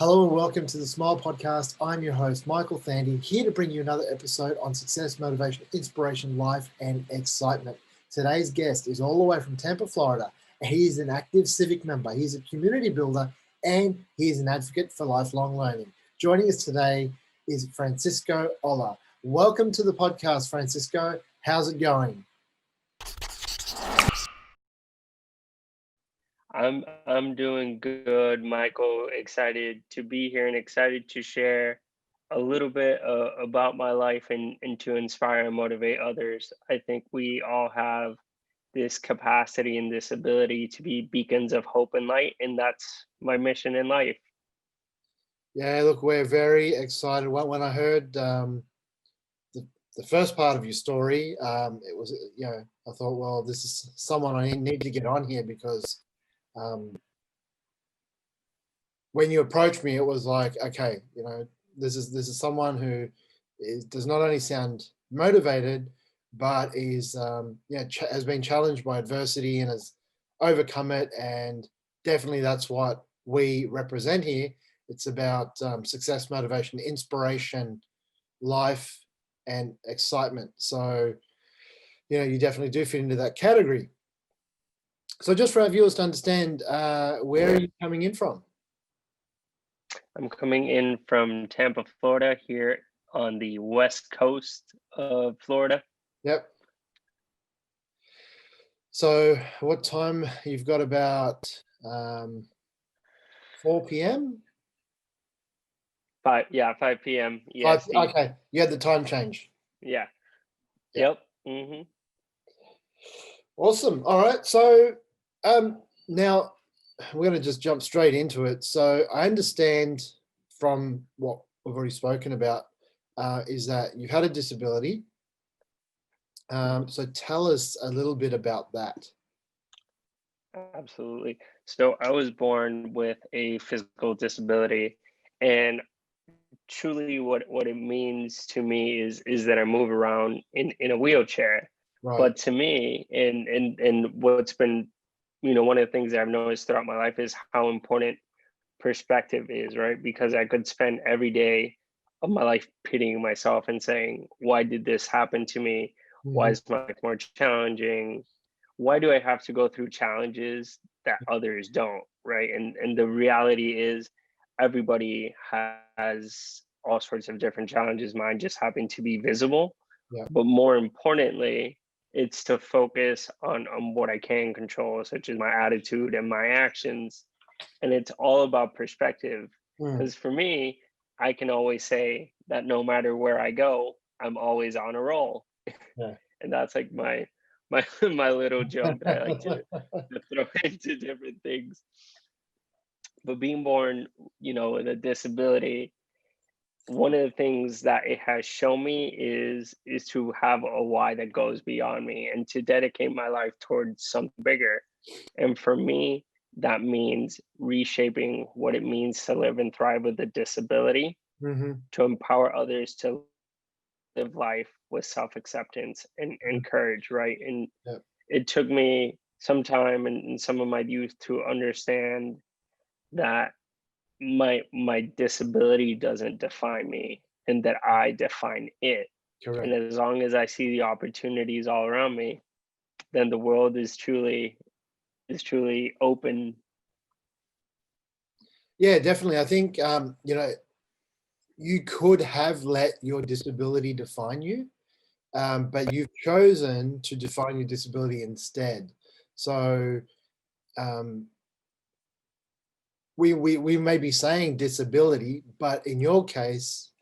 Hello and welcome to the Smile Podcast. I'm your host, Michael Thandi, here to bring you another episode on success, motivation, inspiration, life, and excitement. Today's guest is all the way from Tampa, Florida. He is an active civic member, he's a community builder, and he is an advocate for lifelong learning. Joining us today is Francisco Oller. Welcome to the podcast, Francisco. How's it going? I'm doing good, Michael. Excited to be here and excited to share a little bit about my life and to inspire and motivate others. I think we all have this capacity and this ability to be beacons of hope and light, and that's my mission in life. Yeah, look, we're very excited. When I heard the first part of your story, it was, I thought, well, this is someone I need to get on here because um, when you approached me, it was like, okay, this is someone who does not only sound motivated, but is has been challenged by adversity and has overcome it, and definitely that's what we represent here. It's about success, motivation, inspiration, life, and excitement. So, you definitely do fit into that category. So just for our viewers to understand, where are you coming in from? I'm coming in from Tampa, Florida, here on the west coast of Florida. Yep. So what time? You've got about 4 p.m.? 5 p.m. EST. Okay, you had the time change. Yeah. Yeah. Yep. Awesome. All right. So now we're going to just jump straight into it. So I understand from what we've already spoken about is that you've had a disability. So tell us a little bit about that. Absolutely. So I was born with a physical disability, and truly what it means to me is that I move around in a wheelchair. Right. But to me, and what's been, one of the things that I've noticed throughout my life is how important perspective is, right? Because I could spend every day of my life pitying myself and saying, why did this happen to me? Why Mhm. is my life more challenging? Why do I have to go through challenges that others don't, right? And the reality is everybody has all sorts of different challenges. Mine just happen to be visible. Yeah. But more importantly, it's to focus on what I can control, such as my attitude and my actions. And it's all about perspective. Mm. Because for me, I can always say that no matter where I go, I'm always on a roll. Yeah. And that's like my my little joke that I like to throw into different things. But being born, with a disability, one of the things that it has shown me is to have a why that goes beyond me and to dedicate my life towards something bigger. And for me, that means reshaping what it means to live and thrive with a disability, Mhm. to empower others to live life with self-acceptance and courage, right? And Yeah. it took me some time and some of my youth to understand that my disability doesn't define me and that I define it. And Correct. as long as I see the opportunities all around me, then the world is truly open. Yeah, definitely. I think you could have let your disability define you, but you've chosen to define your disability instead. So um, we may be saying disability, but in your case,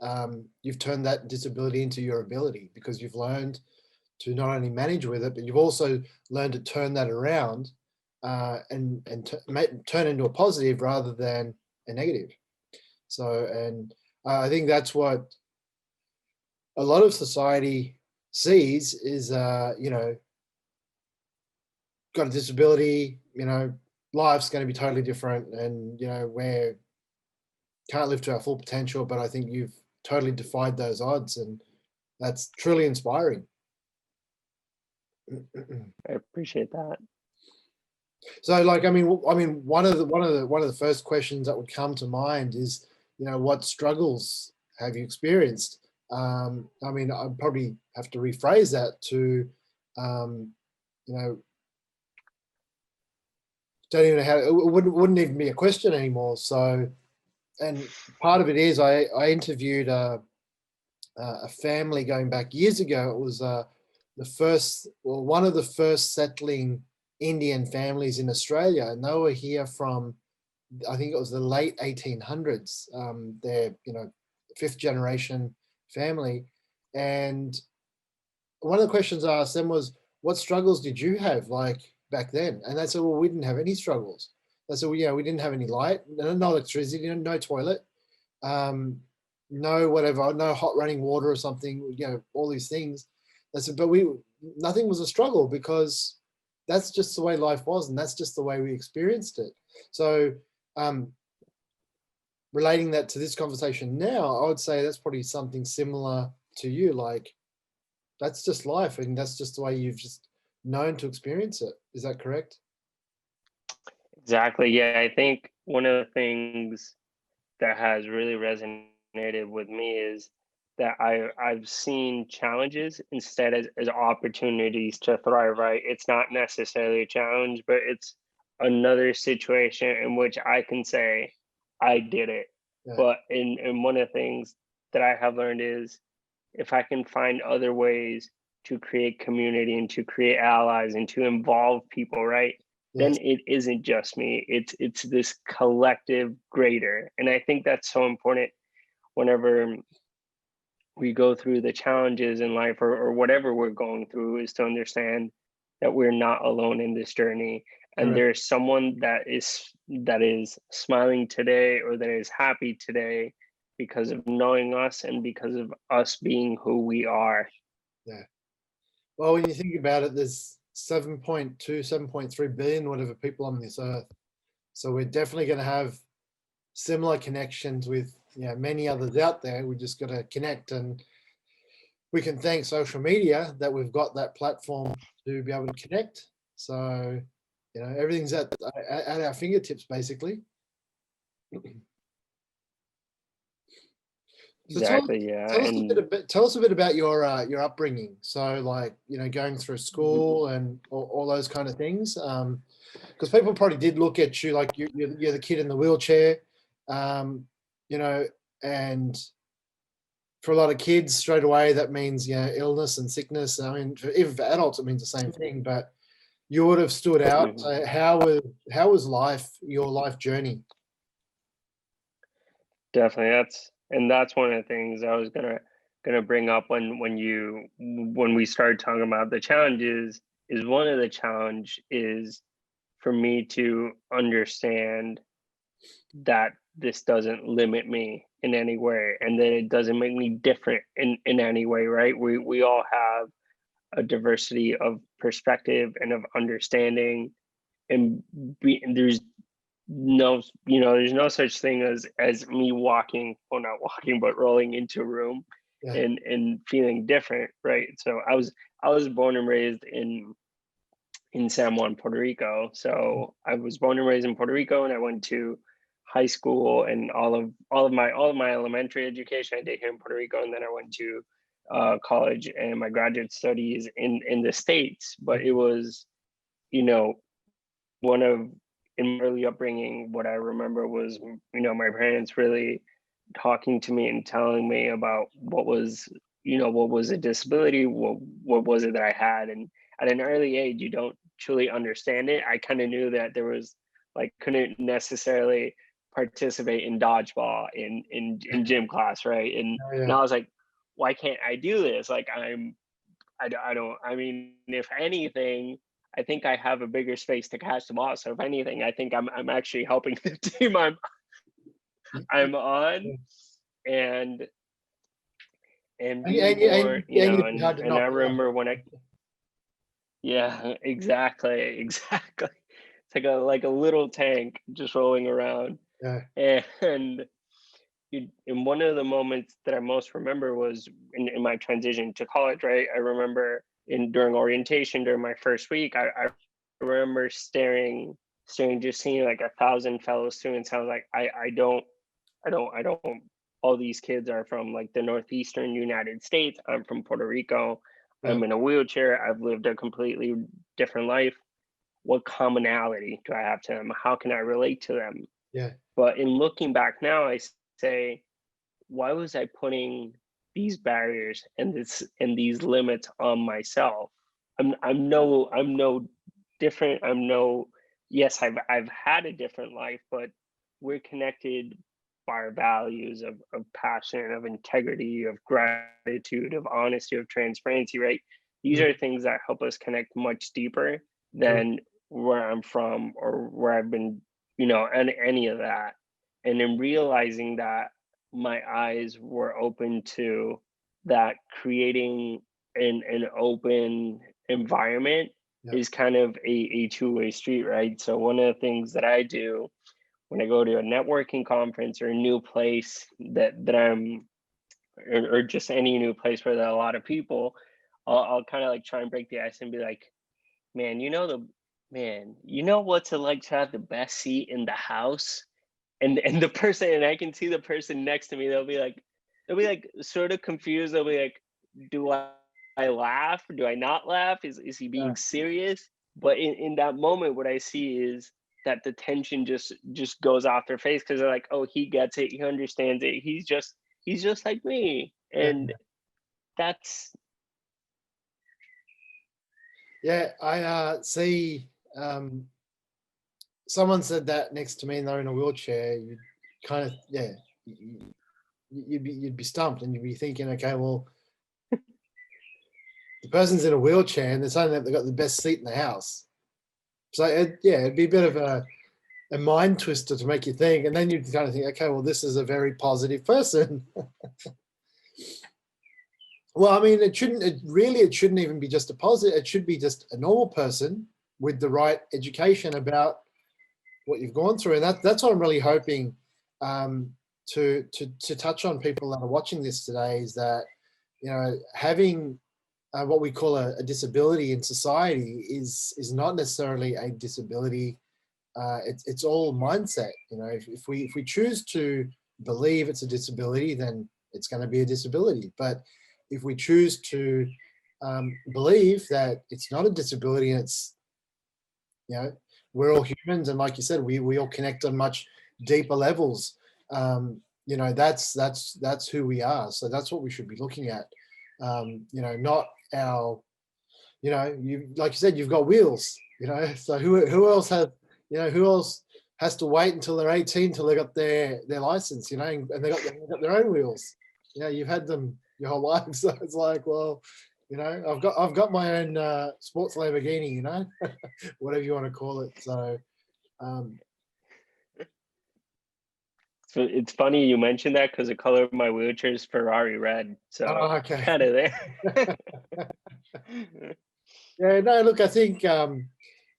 you've turned that disability into your ability because you've learned to not only manage with it, but you've also learned to turn that around and turn into a positive rather than a negative. So, and I think that's what a lot of society sees is, got a disability, life's going to be totally different, and we can't live to our full potential. But I think you've totally defied those odds, and that's truly inspiring. I appreciate that. So, like, I mean, one of the first questions that would come to mind is, what struggles have you experienced? I mean, I'd probably have to rephrase that to, um, you know, don't even know how it wouldn't even be a question anymore. So, and part of it is I interviewed a family going back years ago. It was one of the first settling Indian families in Australia, and they were here from, I think it was the late 1800s. They're, fifth generation family. And one of the questions I asked them was, what struggles did you have like back then? And they said, well, we didn't have any struggles. They said, well, we didn't have any light, no electricity, no toilet, um, no whatever, no hot running water or something, all these things. They said, but nothing was a struggle because that's just the way life was, and that's just the way we experienced it. So, um, relating that to this conversation now, I would say that's probably something similar to you. Like, that's just life, and that's just the way you've just known to experience it. Is that correct? Exactly. Yeah, I think one of the things that has really resonated with me is that I've seen challenges instead as opportunities to thrive, right? It's not necessarily a challenge, but it's another situation in which I can say I did it. Yeah, But in one of the things that I have learned is if I can find other ways to create community and to create allies and to involve people, right? Then yes, it isn't just me. It's this collective greater. And I think that's so important whenever we go through the challenges in life or whatever we're going through is to understand that we're not alone in this journey and correct. there's someone that is smiling today or that is happy today because of knowing us and because of us being who we are. Yeah. Well, when you think about it, there's 7.2, 7.3 billion, whatever, people on this earth. So we're definitely going to have similar connections with, many others out there. We just got to connect, and we can thank social media that we've got that platform to be able to connect. So, everything's at our fingertips, basically. So Exactly, yeah. And tell us a bit about your upbringing. So, like, going through school and all those kind of things. Because people probably did look at you like you're the kid in the wheelchair, um, you know, and for a lot of kids, straight away that means, illness and sickness. I mean, even for adults, it means the same thing. But you would have stood out. mhm, So how was life, your life journey? definitely that's one of the things I was gonna bring up when we started talking about the challenges is one of the challenge is for me to understand that this doesn't limit me in any way and that it doesn't make me different in any way, right? We all have a diversity of perspective and of understanding and there's no such thing as me walking, well, not walking but rolling into a room Yeah. and feeling different, right? So I was born and raised in San Juan, Puerto Rico. So I was born and raised in Puerto Rico, and I went to high school and all of my elementary education I did here in Puerto Rico, and then I went to college and my graduate studies in the States. But it was, you know, one of in my early upbringing, what I remember was, my parents really talking to me and telling me about what was a disability, what was it that I had, and at an early age, you don't truly understand it. I kind of knew that there was like couldn't necessarily participate in dodgeball in gym class, right? Oh, And yeah. I was like, why can't I do this? Like I don't. I mean, if anything, I think I have a bigger space to catch the ball. So if anything, I think I'm actually helping the team I'm on, and And, being and, born, and you'd be hard to and I knock down. remember when I yeah, exactly, exactly. It's like a little tank just rolling around, Yeah. and in one of the moments that I most remember was in my transition to college. Right, I remember in during orientation during my first week, I remember staring, just seeing like 1,000 fellow students. I was like, I don't. All these kids are from like the northeastern United States. I'm from Puerto Rico. Yeah. I'm in a wheelchair. I've lived a completely different life. What commonality do I have to them? How can I relate to them? Yeah. But in looking back now, I say, why was I putting these barriers and these limits on myself? I'm no different. I'm no Yes, I've had a different life, but we're connected by our values of passion, of integrity, of gratitude, of honesty, of transparency, right? These Mm, are things that help us connect much deeper true. than where I'm from or where I've been, and any of that. And in realizing that, my eyes were open to that, creating an open environment Yeah. is kind of a two-way street, right? So one of the things that I do when I go to a networking conference or a new place that I'm or just any new place where there are a lot of people, I'll kind of like try and break the ice and be like, man, you know what's it like to have the best seat in the house? And the person, and I can see the person next to me, they'll be like sort of confused. They'll be like, do I laugh? Do I not laugh? Is he Yeah. being serious? But in that moment, what I see is that the tension just goes off their face, because they're like, oh, he gets it, he understands it. He's just like me. Yeah. And that's Yeah. I see. Someone said that next to me and they're in a wheelchair. You kind of, yeah, you'd be stumped and you'd be thinking, okay, well, the person's in a wheelchair and they're saying that they've got the best seat in the house. So yeah, it'd be a bit of a mind twister to make you think, and then you'd kind of think, okay, well, this is a very positive person. Well, I mean, it shouldn't even be just a positive. It should be just a normal person with the right education about what you've gone through, and that's what I'm really hoping to touch on people that are watching this today is that having what we call a disability in society is not necessarily a disability. It's all mindset. If we choose to believe it's a disability, then it's going to be a disability. But if we choose to believe that it's not a disability and it's we're all humans, and like you said, we all connect on much deeper levels. That's who we are. So that's what we should be looking at. Not our, you like you said, you've got wheels. So who else has to wait until they're 18 till they got their license? And they got their own wheels. You've had them your whole life, so it's like, well, I've got my own sports Lamborghini, whatever you want to call it. So, um, So it's funny you mentioned that, because the color of my wheelchair is Ferrari red. So okay. kind of there. Yeah, no, look, I think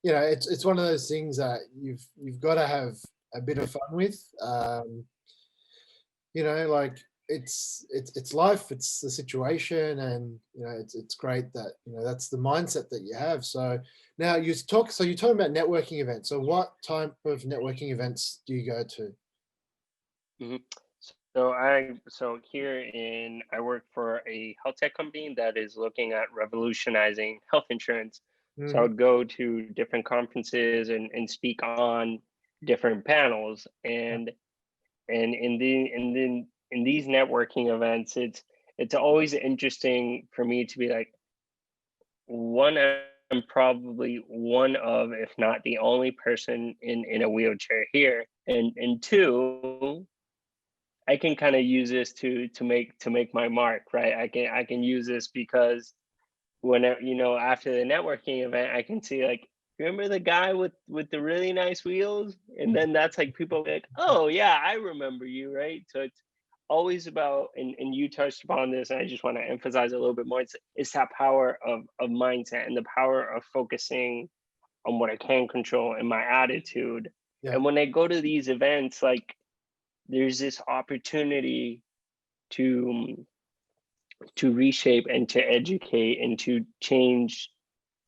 it's one of those things that you've got to have a bit of fun with. Like it's life, it's the situation, and it's great that that's the mindset that you have. So now so you're talking about networking events. So what type of networking events do you go to? Mhm. So here I work for a health tech company that is looking at revolutionizing health insurance. So I Hmm. would go to different conferences and speak on different panels. And in these networking events, it's always interesting for me to be like, one, I'm probably one of, if not the only person in a wheelchair here. And two, I can kind of use this to make my mark, right? I can use this because whenever, after the networking event, I can see like, remember the guy with the really nice wheels? And then that's like, people be like, oh yeah, I remember you, right? So it's always about, and you touched upon this, and I just want to emphasize a little bit more. It's that power of mindset and the power of focusing on what I can control and my attitude. Yeah. And when I go to these events, like, there's this opportunity to to reshape and to educate and to change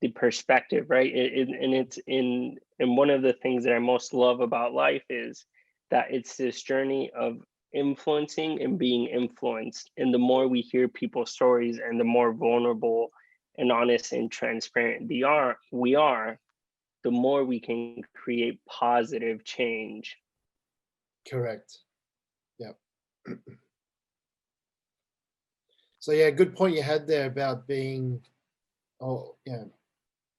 the perspective, right? And it's in and one of the things that I most love about life is that it's this journey of influencing and being influenced. And the more we hear people's stories and the more vulnerable and honest and transparent we are, the more we can create positive change. Correct. Yeah. So yeah, good point you had there about being, oh yeah,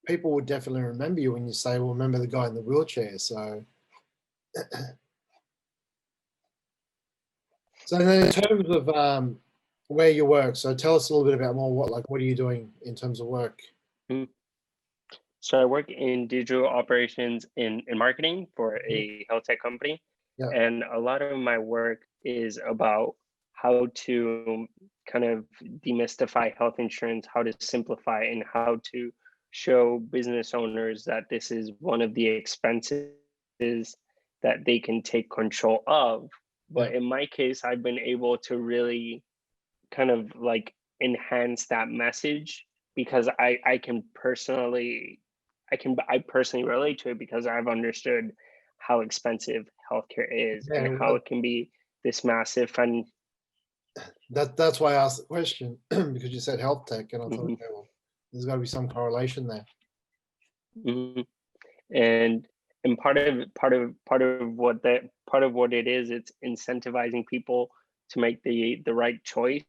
people would definitely remember you when you say, well, remember the guy in the wheelchair. So so then in terms of where you work, so tell us a little bit about more what are you doing in terms of work? Mm. So I work in digital operations in marketing for Mhm. a health tech company. Yeah. And a lot of my work is about how to kind of demystify health insurance, how to simplify, and how to show business owners that this is one of the expenses that they can take control of. Yeah. But in my case, I've been able to really kind of like enhance that message because I personally relate to it because I've understood how expensive healthcare is Yeah, and how it can be this massive fund. that's why I asked the question because you said health tech, and I thought, Mhm, okay, well, there's got to be some correlation there. mhm. And part of what it is, it's incentivizing people to make the right choice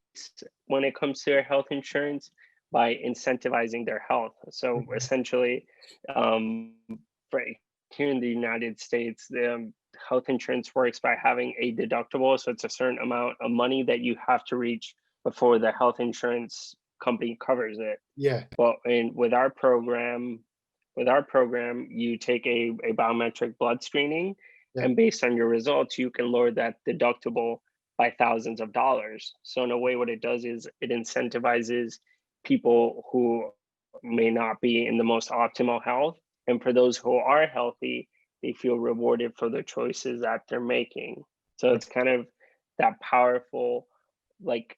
when it comes to their health insurance by incentivizing their health. So Mhm. essentially, um, for here in the United States, the health insurance works by having a deductible. So it's a certain amount of money that you have to reach before the health insurance company covers it. Yeah. But with our program, you take a biometric blood screening, Yeah. and based on your results, you can lower that deductible by thousands of dollars. So in a way, what it does is it incentivizes people who may not be in the most optimal health. And for those who are healthy, they feel rewarded for the choices that they're making. So it's kind of that powerful, like,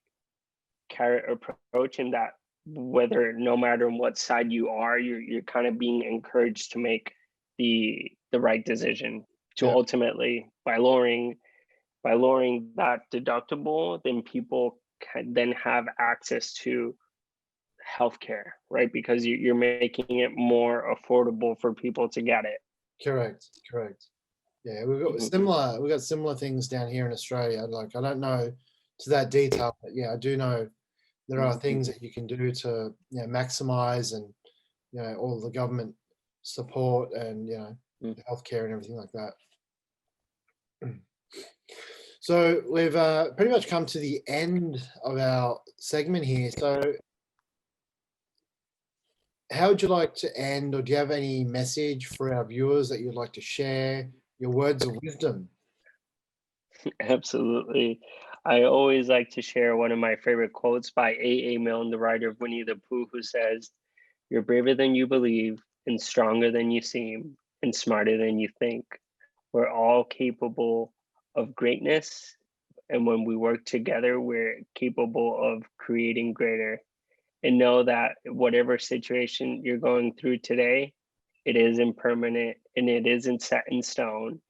carrot approach in that whether no matter what side you are, you're kind of being encouraged to make the right decision to Yeah. ultimately by lowering that deductible, then people can then have access to healthcare, right? Because you're making it more affordable for people to get it. Correct. Correct. Yeah, we've got similar things down here in Australia. Like I don't know to that detail, but yeah, I do know there are things that you can do to maximize and all the government support and Mhm. the healthcare and everything like that. So we've pretty much come to the end of our segment here. So how would you like to end, or do you have any message for our viewers that you'd like to share? Your words of wisdom. Absolutely. I always like to share one of my favorite quotes by A. Milne, the writer of Winnie the Pooh, who says, "You're braver than you believe, and stronger than you seem, and smarter than you think. We're all capable of greatness, and when we work together, we're capable of creating greater." And know that whatever situation you're going through today, it is impermanent and it isn't set in stone.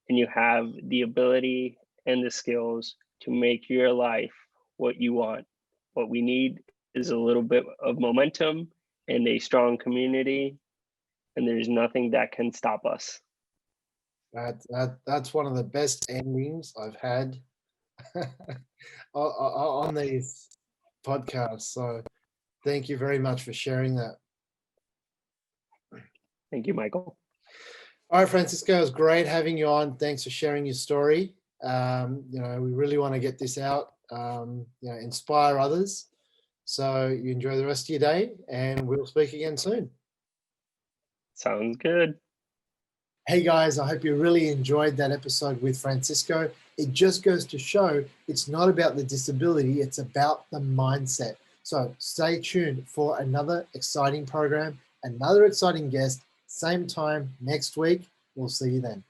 And you have the ability and the skills to make your life what you want. What we need is a little bit of momentum and a strong community, and there's nothing that can stop us. That's one of the best endings I've had on these podcasts. So thank you very much for sharing that. Thank you, Michael. All right, Francisco, it was great having you on. Thanks for sharing your story. We really want to get this out, inspire others. So you enjoy the rest of your day, and we'll speak again soon. Sounds good. Hey guys, I hope you really enjoyed that episode with Francisco. It just goes to show it's not about the disability, it's about the mindset. So stay tuned for another exciting program, another exciting guest, same time next week. We'll see you then.